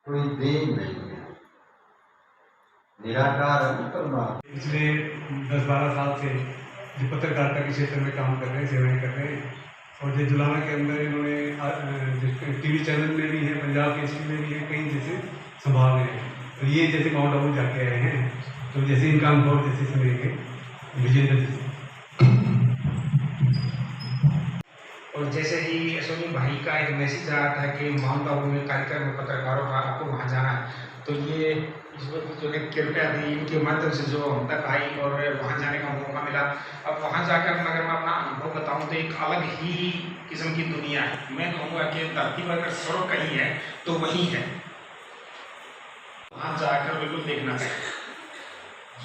कोई देन नहीं है, निराकार परमात्मा। पिछले 10-12 साल से जो पत्रकारिता के क्षेत्र में काम कर रहे हैं, सेवाएं कर रहे हैं, और जो जुलाना के अंदर इन्होंने टीवी चैनल में भी है, पंजाब केसरी में भी है, कहीं जैसे संभाल रहे हैं। तो ये जैसे माउंट आबू जाके आए हैं, तो जैसे इनका अनुभव जैसे सुने के विजेंद्र जी। और जैसे ही अश्विनी भाई का एक मैसेज आया था कि माउंट आबू में कार्यक्रम में पत्रकारों का आपको वहाँ जाना है, तो ये ईश्वर की जो है कृपया थी, इनके माध्यम से जो हम तक आई और वहाँ जाने का मौका मिला। अब वहाँ जाकर अगर मैं अपना अनुभव बताऊँ तो एक अलग ही किस्म की दुनिया है। मैं कहूँगा कि धरती पर अगर स्वर्ग कहीं है तो वहीं है, वहाँ जाकर बिल्कुल देखना चाहिए।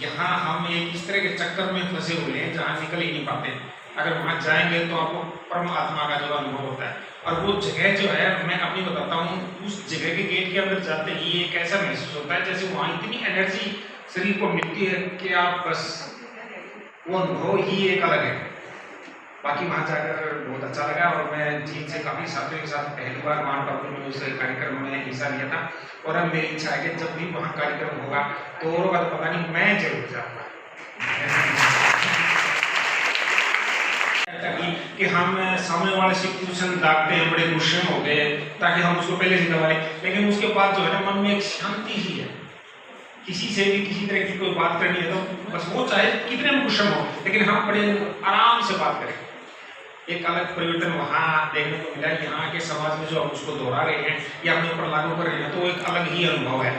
यहाँ हम एक इस तरह के चक्कर में फंसे हुए हैं जहाँ निकल ही नहीं पाते। अगर वहाँ जाएंगे तो आपको परमात्मा का जो अनुभव होता है, और वो जगह जो है मैं अपनी बताता हूँ, उस जगह के गेट के अंदर जाते ही एक ऐसा महसूस होता है जैसे वहाँ इतनी एनर्जी शरीर को मिलती है कि आप बस वो अनुभव ही एक अलग है। बाकी वहाँ जाकर बहुत अच्छा लगा, और मैं टीम से काफ़ी साथियों के साथ पहली बार माउंट आबू में उस कार्यक्रम में हिस्सा लिया था। और अब मेरी इच्छा है कि जब भी वहाँ कार्यक्रम होगा तो और बात पता नहीं, मैं जरूर जाऊँगा। कि हम सामने वाले से क्वेश्चन दागते हैं, बड़े गुस्से में हो गए, ताकि हम उसको पहले से दबा लें, लेकिन उसके बाद जो है ना मन में एक शांति ही है। किसी से भी किसी तरह की कोई बात करनी है तो बस वो चाहे कितने में गुस्से में हो, लेकिन हम बड़े आराम से बात करें। एक अलग परिवर्तन वहाँ देखने को मिला। यहाँ के समाज में जो हम उसको दोहरा रहे हैं या अपने ऊपर लागू कर रहे हैं, तो एक अलग ही अनुभव है।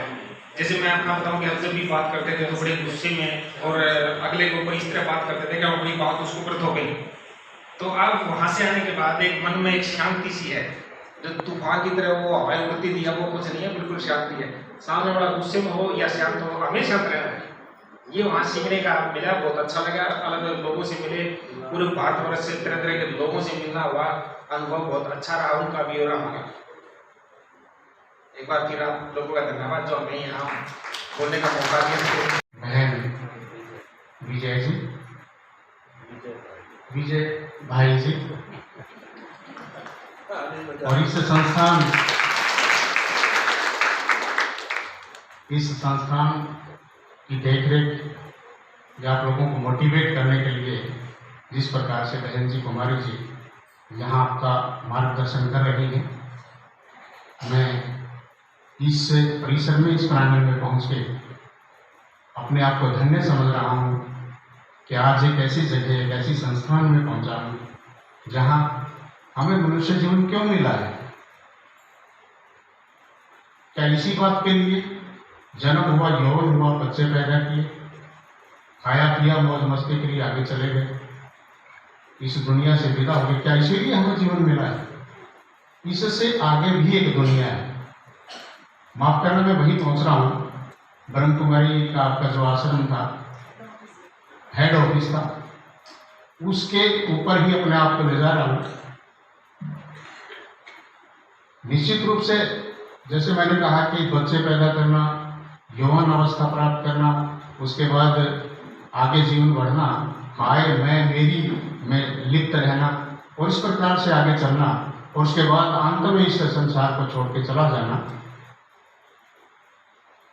जैसे मैं अपना बताऊं कि हम जब भी बात करते थे तो बड़े गुस्से में और अगले के ऊपर इस तरह बात करते थे कि हम अपनी बात उसके ऊपर थोप गई। तो अब वहाँ से आने के बाद एक मन में एक शांति सी है, जो तूफान की तरह वो हवाएं उड़ती थी, अब वो कुछ नहीं है, बिल्कुल शांति है। सामने वाला गुस्से में हो या शांत हो, हमें शांत रहना है। ये वहाँ सीखने का मिला, बहुत अच्छा लगा। अलग अलग लोगों से मिले, पूरे भारतवर्ष से तरह तरह के लोगों से मिलना हुआ, अनुभव बहुत अच्छा रहा उनका भी और हमारा। एक बार फिर आप लोगों का धन्यवाद जो हमें यहाँ बोलने का मौका दिया। बहन विजय जी, विजय भाई जी, और इस संस्थान की देखरेख या आप लोगों को मोटिवेट करने के लिए जिस प्रकार से बहन जी कुमारी जी यहाँ आपका मार्गदर्शन कर रही हैं, मैं इस परिसर में, इस प्रांगण में पहुँच के अपने आप को धन्य समझ रहा हूँ कि आज एक ऐसी जगह, एक ऐसी संस्थान में पहुँचा हूँ जहाँ हमें मनुष्य जीवन क्यों मिला है। क्या इसी बात के लिए जन्म हुआ, यौवन हुआ, बच्चे पैदा किए, खाया पिया, मौज मस्ती के लिए आगे चले गए, इस दुनिया से विदा हो गए? क्या इसीलिए हमें जीवन मिला है? इससे आगे भी एक दुनिया है। माफ करना, मैं वही पहुंच रहा हूं, ब्रह्मकुमारी का आपका जो आश्रम था, हेड ऑफिस था, उसके ऊपर ही अपने आप को ले जा रहा हूं। निश्चित रूप से जैसे मैंने कहा कि बच्चे पैदा करना, यौवन अवस्था प्राप्त करना, उसके बाद आगे जीवन बढ़ना, आए मैं मेरी में लिप्त रहना और इस प्रकार से आगे चलना, और उसके बाद अंत में इस संसार को छोड़ के चला जाना,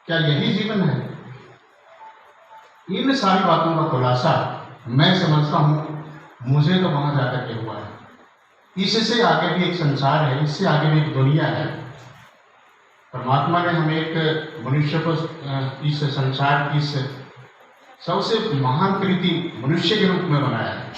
क्या यही जीवन है? इन सारी बातों का खुलासा मैं समझता हूँ मुझे तो वहां जाकर के हुआ है। इससे आगे भी एक संसार है, इससे आगे भी एक दुनिया है। परमात्मा ने हमें एक मनुष्य को इस संसार की इस सबसे महान कृति मनुष्य के रूप में बनाया है।